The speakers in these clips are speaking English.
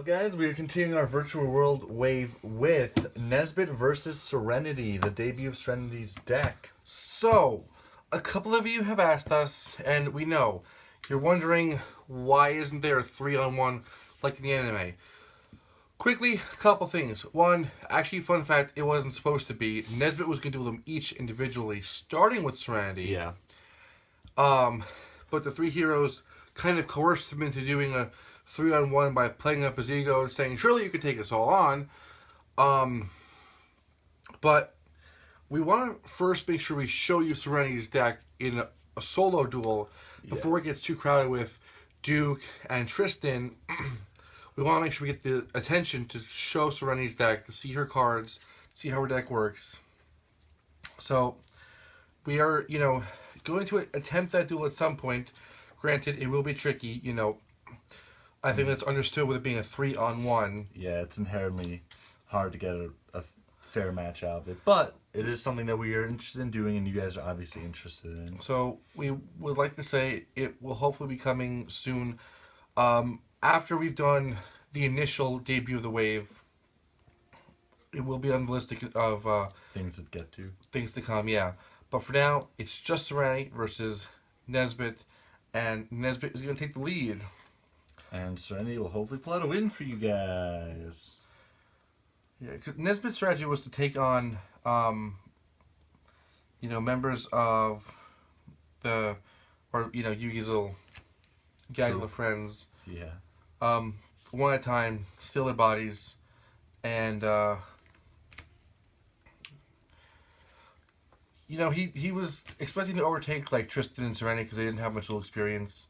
up, guys? We are continuing our virtual world wave with Nezbitt versus Serenity, the debut of Serenity's deck. So, a couple of you have asked us, and we know, you're wondering why isn't there a 3-on-1 like in the anime? Quickly, a couple things. One, actually, fun fact, it wasn't supposed to be. Nesbit was going to do them each individually, starting with Serenity. Yeah. But the three heroes kind of coerced him into doing a 3-on-1 by playing up his ego and saying, surely you can take us all on. But we want to first make sure we show you Serenity's deck in a solo duel before it gets too crowded with Duke and Tristan. We want to make sure we get the attention to show Serenity's deck, to see her cards, see how her deck works. So we are, going to attempt that duel at some point. Granted, it will be tricky, I think that's understood with it being a 3-on-1. Yeah, it's inherently hard to get a fair match out of it. But it is something that we are interested in doing, and you guys are obviously interested in. So we would like to say it will hopefully be coming soon. After we've done the initial debut of the wave, it will be on the list of Things to get to. things to come, yeah. But for now, it's just Serenity versus Nesbit, and Nesbit is going to take the lead. And Serenity will hopefully pull out a win for you guys. Yeah, because Nesbit's strategy was to take on, members of Yugi's little gaggle of friends. Yeah. One at a time, steal their bodies, and he was expecting to overtake like Tristan and Serenity because they didn't have much little experience,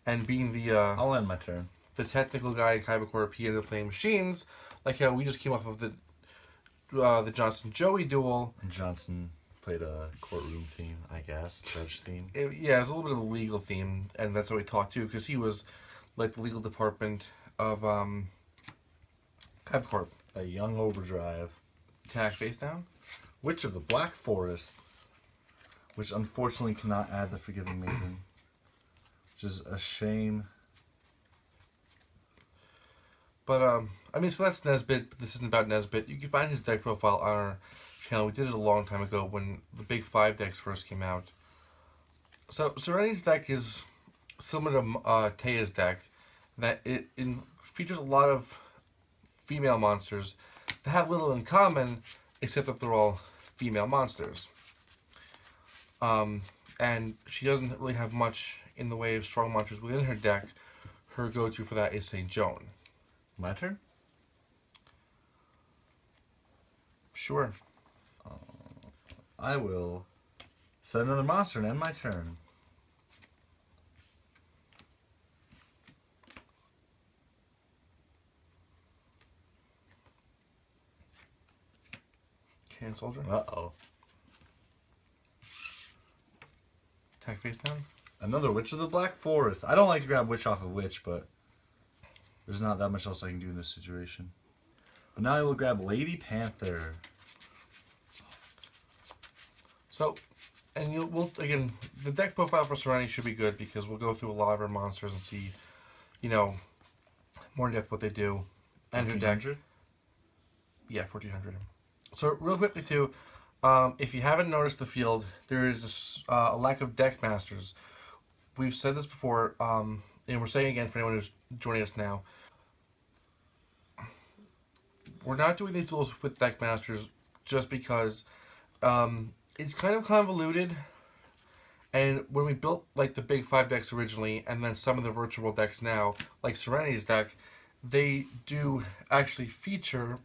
and being the I'll end my turn. The technical guy in Kaiba Corp, he ended up playing machines, like how we just came off of the Johnson Joey duel. And Johnson played a courtroom theme, I guess, judge theme. It was a little bit of a legal theme, and that's how we talked too, because he was like the legal department of Kaiba Corp. A young overdrive. Attack face down. Witch of the Black Forest, which unfortunately cannot add the Forgiving Maiden, which is a shame. But, so that's Nesbit. This isn't about Nesbit. You can find his deck profile on our channel. We did it a long time ago when the Big 5 decks first came out. So, Serenity's deck is similar to Teia's deck, that it features a lot of female monsters that have little in common, except that they're all female monsters. And she doesn't really have much in the way of strong monsters within her deck. Her go-to for that is St. Joan. My turn? Sure. I will set another monster and end my turn. Can soldier. Uh-oh. Attack face down. Another Witch of the Black Forest. I don't like to grab Witch off of Witch, but there's not that much else I can do in this situation. But now I will grab Lady Panther. So, and again, the deck profile for Serenity should be good because we'll go through a lot of her monsters and see, more in depth what they do. And her deck. Yeah, 1400. So, real quickly too, if you haven't noticed the field, there is a lack of deck masters. We've said this before, and we're saying again for anyone who's joining us now. We're not doing these duels with deck masters just because it's kind of convoluted. And when we built like the Big 5 decks originally, and then some of the virtual decks now, like Serenity's deck, they do actually feature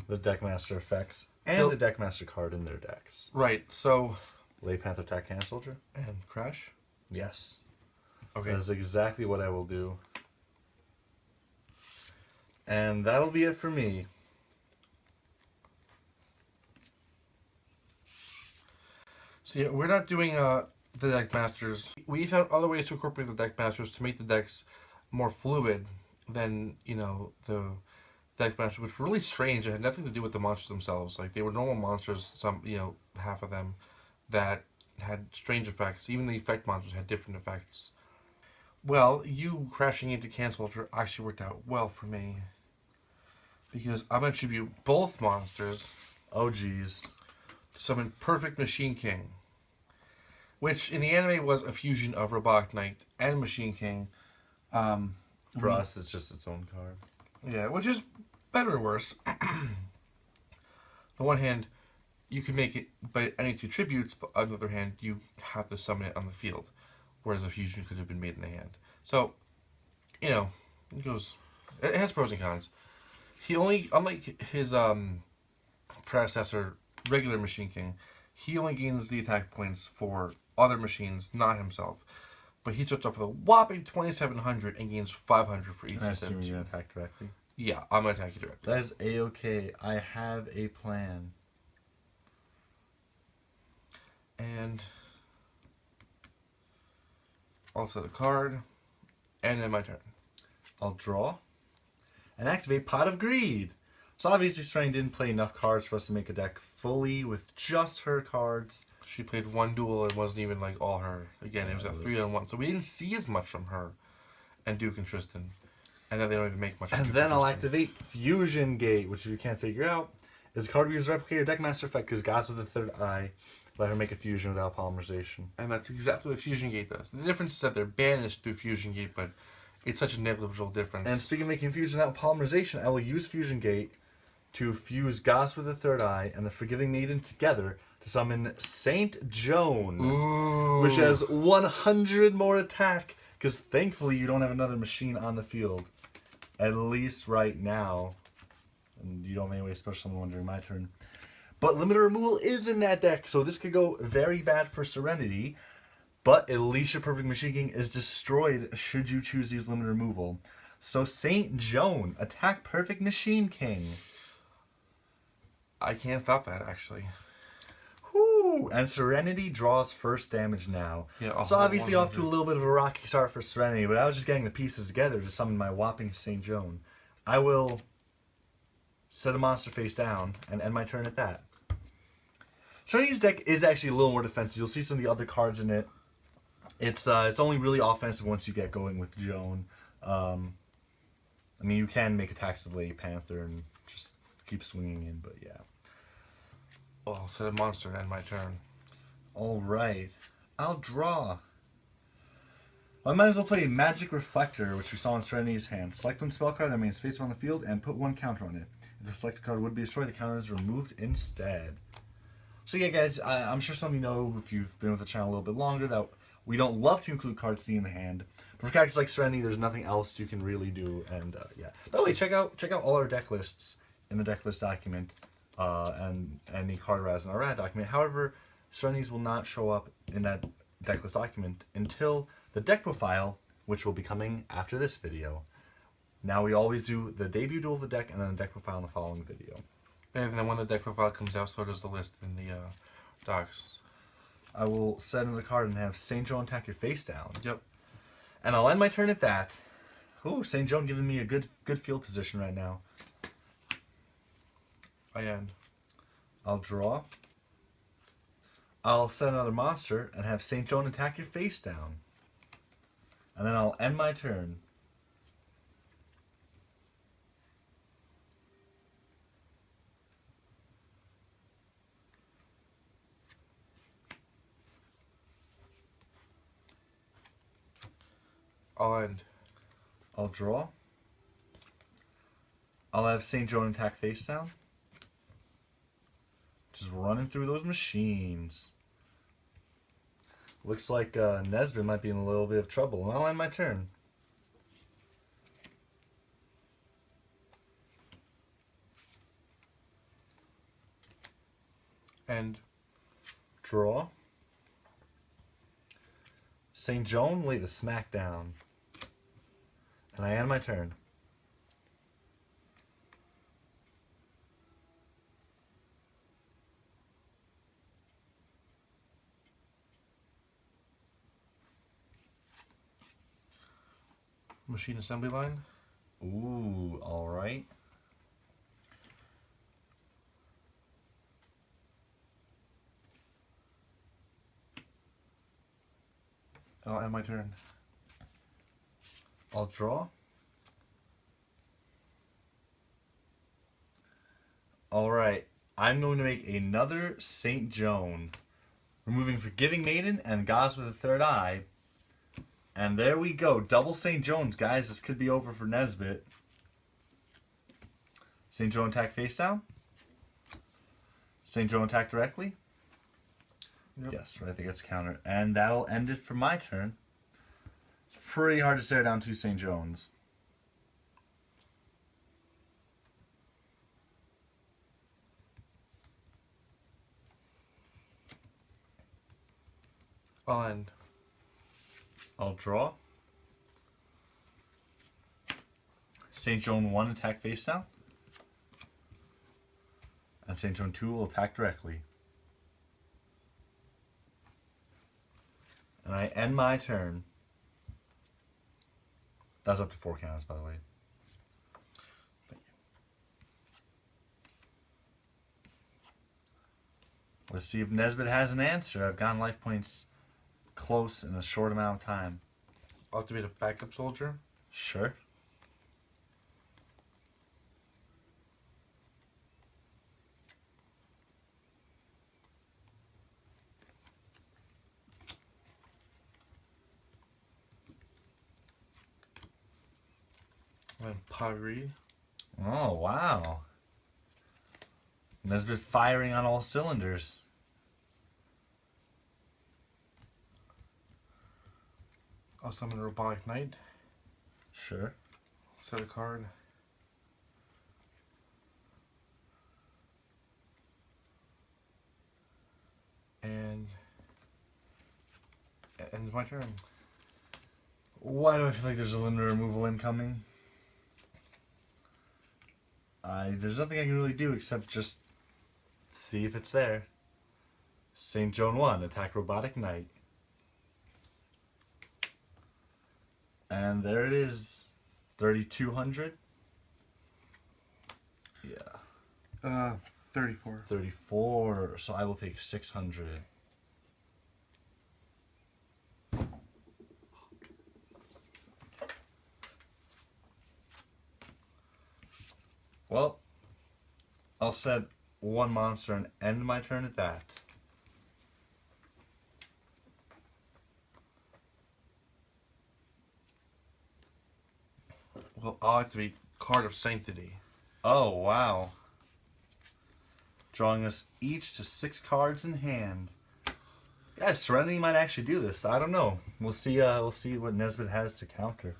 the Deckmaster effects and the Deckmaster card in their decks. Right, so Lady Panther attack Cannon Soldier. And Crash? Yes. Okay. That's exactly what I will do. And that'll be it for me. So yeah, we're not doing the deck masters. We found other ways to incorporate the deck masters to make the decks more fluid than the deck masters, which were really strange. It had nothing to do with the monsters themselves. Like they were normal monsters. Some half of them that had strange effects. Even the effect monsters had different effects. Well, you crashing into Cancel Ultra actually worked out well for me. Because I'm going to tribute both monsters Oh, geez. to summon Perfect Machine King. Which in the anime was a fusion of Robotic Knight and Machine King. For us, it's just its own card. Yeah, which is better or worse. On the one hand, you can make it by any 2 tributes, but on the other hand, you have to summon it on the field. Whereas a fusion could have been made in the hand. So, you know, it has pros and cons. He only, unlike his predecessor, regular Machine King, he only gains the attack points for other machines, not himself. But he starts off with a whopping 2,700 and gains 500 for each I attempt. assume you're going to attack directly. Yeah, I'm going to attack you directly. That is A-okay. I have a plan. And I'll set a card, and then my turn. I'll draw and activate Pot of Greed. So obviously Serenity didn't play enough cards for us to make a deck fully with just her cards. She played 1 duel. It wasn't even like all her. Again, it was a 3-on-1. So we didn't see as much from her and Duke and Tristan. And then they don't even make much. And then I'll activate Fusion Gate, which if you can't figure out, is a card we use to replicate her deck master effect because Gods with the 3rd eye let her make a fusion without polymerization. And that's exactly what Fusion Gate does. The difference is that they're banished through Fusion Gate, but it's such a negligible difference. And speaking of making fusion without polymerization, I will use Fusion Gate to fuse Gods with the 3rd eye and the Forgiving Maiden together to summon Saint Joan, Ooh. which has 100 more attack because thankfully you don't have another machine on the field, at least right now. And you don't have any way to special summon one during my turn. But limiter removal is in that deck, so this could go very bad for Serenity. But at least your Perfect Machine King is destroyed should you choose to use limiter removal. So Saint Joan, attack Perfect Machine King. I can't stop that, actually. Whoo! And Serenity draws first damage now. Yeah, so obviously 100. off to a little bit of a rocky start for Serenity, but I was just getting the pieces together to summon my whopping Saint Joan. I will set a monster face down and end my turn at that. Serenity's deck is actually a little more defensive. You'll see some of the other cards in it. It's only really offensive once you get going with Joan. I mean, you can make attacks with Lady Panther and just keep swinging in, but yeah. Well, I'll set a monster and end my turn. All right. I'll draw. I might as well play Magic Reflector, which we saw in Serenity's hand. Select one spell card that remains face on the field and put 1 counter on it. If the selected card would be destroyed, the counter is removed instead. So yeah, guys, I'm sure some of you know, if you've been with the channel a little bit longer, that we don't love to include cards in the hand. But for characters like Serenity, there's nothing else you can really do, and yeah. By the way, check out all our deck lists in the deck list document, and the card rares in our RAD document. However, Serenity's will not show up in that deck list document until the deck profile, which will be coming after this video. Now we always do the debut duel of the deck and then the deck profile in the following video. And then when the deck profile comes out, so does the list in the docs. I will set another card and have St. Joan attack your face down. Yep. And I'll end my turn at that. Ooh, St. Joan giving me a good field position right now. I end. I'll draw. I'll set another monster and have St. Joan attack your face down. And then I'll end my turn. I'll end. I'll draw. I'll have St. Joan attack face down. Just running through those machines. Looks like Nesbit might be in a little bit of trouble, and I'll end my turn. End. Draw. St. Joan lay the smack down. And I end my turn. Machine assembly line. Ooh, alright. I'll end my turn. I'll draw. Alright, I'm going to make another St. Joan. Removing Forgiving Maiden and Gods with a Third Eye. And there we go. Double St. Joan's, guys. This could be over for Nesbit. St. Joan attack face down. St. Joan attack directly. Yep. Yes, right. I think it's counter. And that'll end it for my turn. It's pretty hard to stare down two St. Joan's. I'll end. I'll draw. St. Joan 1 attack face down. And St. Joan 2 will attack directly. And I end my turn. That's up to 4 counters, by the way. Thank you. Let's see if Nesbit has an answer. I've gotten life points close in a short amount of time. I'll activate a backup soldier. Sure. And Pot of Greed. Oh, wow. Nesbit firing on all cylinders. I'll summon a Robotic Knight. Sure. Set a card. And end my turn. Why do I feel like there's a limited removal incoming? There's nothing I can really do except just see if it's there. St. Joan 1, attack Robotic Knight. And there it is. 3,200? Yeah. 34. 34. So I will take 600. Well, I'll set one monster and end my turn at that. Well, I'll activate Card of Sanctity. Oh, wow. Drawing us each to 6 cards in hand. Yeah, Serenity might actually do this. I don't know. We'll see what Nesbit has to counter.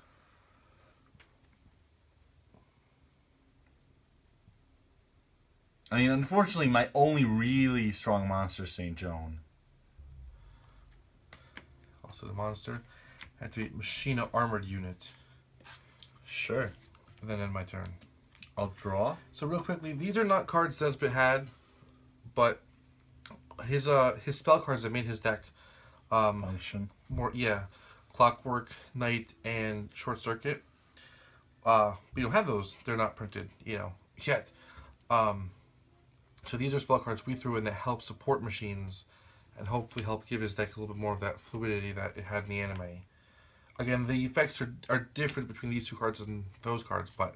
I mean, unfortunately, my only really strong monster is St. Joan. Also the monster. Activate Machina Armored Unit. Sure. And then end my turn. I'll draw. So real quickly, these are not cards Nesbit had, but his spell cards that made his deck Function. more Clockwork, Knight, and Short Circuit. We don't have those. They're not printed, yet. So these are spell cards we threw in that help support machines and hopefully help give his deck a little bit more of that fluidity that it had in the anime. Again, the effects are different between these two cards and those cards, but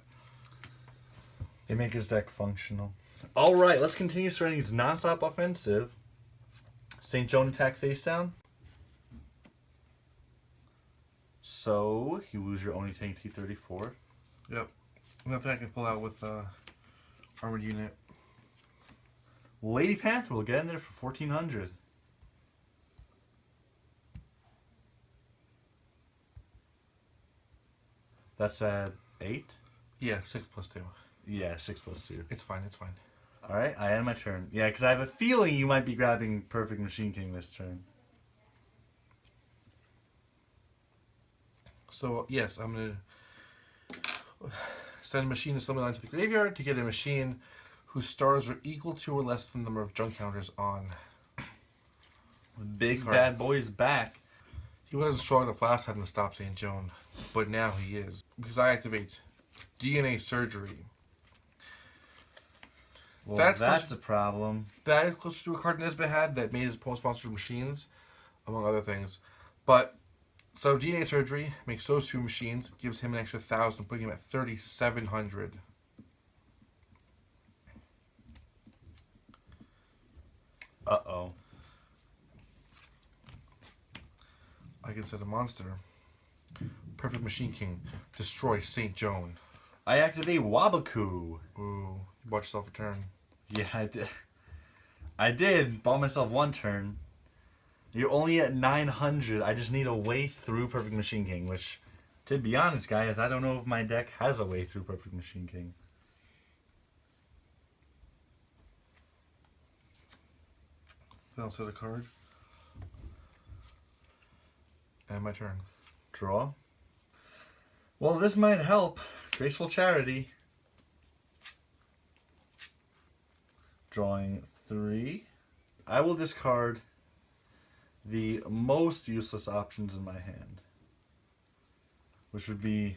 they make his deck functional. Alright, let's continue Serenity's non-stop offensive. St. Joan attack face down. So, you lose your only tank T34. Yep. Nothing I can pull out with Armored Unit. Lady Panther will get in there for 1,400. That's at 8? Yeah, 6 plus 2. Yeah, 6 plus 2. It's fine, it's fine. Alright, I end my turn. Yeah, because I have a feeling you might be grabbing Perfect Machine King this turn. So, yes, I'm going to send a machine to summon line to the graveyard to get a machine whose stars are equal to or less than the number of junk counters on. Big card. bad boy is back. He wasn't strong enough last time to stop St. Joan, but now he is. Because I activate DNA Surgery. Well, That's that's a problem. That is closer to a card Nesbit had that made his post-sponsored machines, among other things. But, so DNA Surgery makes those two machines, gives him an extra 1,000, putting him at 3,700. instead of monster. Perfect Machine King. Destroy St. Joan. I activate Wabaku. Ooh. Watch yourself a turn. Yeah, I did. Bought myself one turn. You're only at 900. I just need a way through Perfect Machine King, which, to be honest, guys, I don't know if my deck has a way through Perfect Machine King. Then I'll set a card. And my turn. Draw. Well, this might help. Graceful Charity. Drawing 3. I will discard the most useless options in my hand, which would be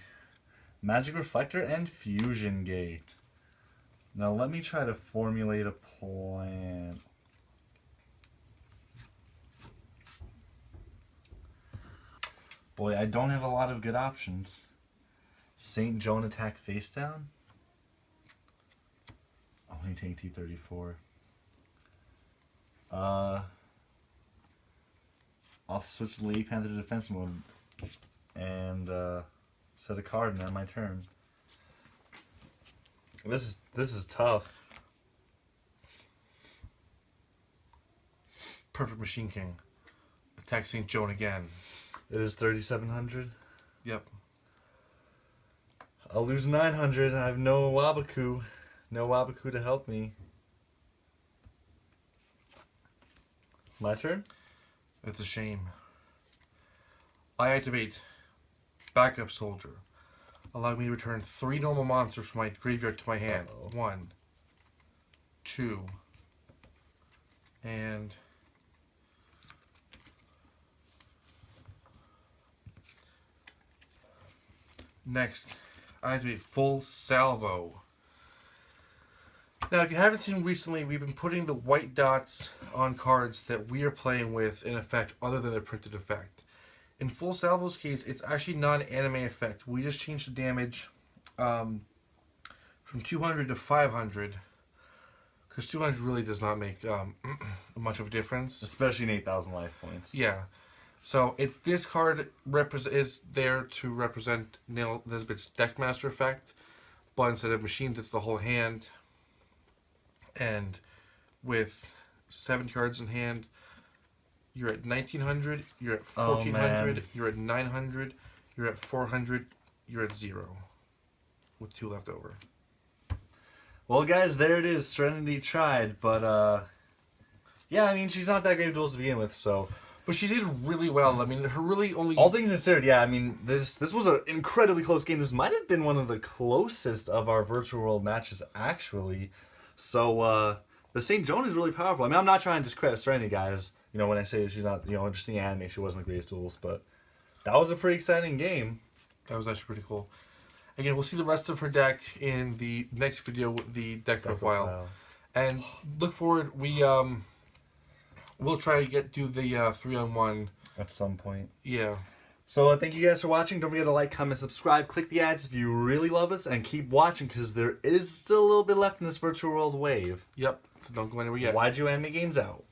Magic Reflector and Fusion Gate. Now let me try to formulate a plan. Boy, I don't have a lot of good options. St. Joan attack face down? Only take T34. I'll switch to Lady Panther to defense mode and set a card and end my turn. This is tough. Perfect Machine King. Attack St. Joan again. It is 3,700. Yep. I'll lose 900. I have no Wabaku. No Wabaku to help me. My turn? It's a shame. I activate Backup Soldier. Allow me to return 3 normal monsters from my graveyard to my hand. Uh-oh. 1, 2, and next, I activate Full Salvo. Now, if you haven't seen recently, we've been putting the white dots on cards that we are playing with in effect other than the printed effect. In Full Salvo's case, it's actually not an anime effect. We just changed the damage from 200 to 500 because 200 really does not make much of a difference. Especially in 8,000 life points. Yeah. So this card is there to represent Nesbitt's Deckmaster effect, but instead of machines, it's the whole hand. And with 7 cards in hand, you're at 1,900, you're at 1,400, you're at 900, you're at 400, you're at 0, with 2 left over. Well, guys, there it is. Serenity tried, but yeah, I mean, she's not that great of duels to begin with, so. But she did really well. I mean, her really only... All things considered, yeah, I mean, this was an incredibly close game. This might have been one of the closest of our virtual world matches, actually. So, the St. Joan is really powerful. I mean, I'm not trying to discredit Serenity, guys. You know, when I say she's not, interesting anime, she wasn't the greatest duels, but that was a pretty exciting game. That was actually pretty cool. Again, we'll see the rest of her deck in the next video with the deck profile. And look forward, we'll try to do the 3-on-1 at some point. Yeah. So thank you guys for watching. Don't forget to like, comment, subscribe, click the ads if you really love us, and keep watching because there is still a little bit left in this virtual world wave. Yep. So don't go anywhere yet. Why'd you anime games out?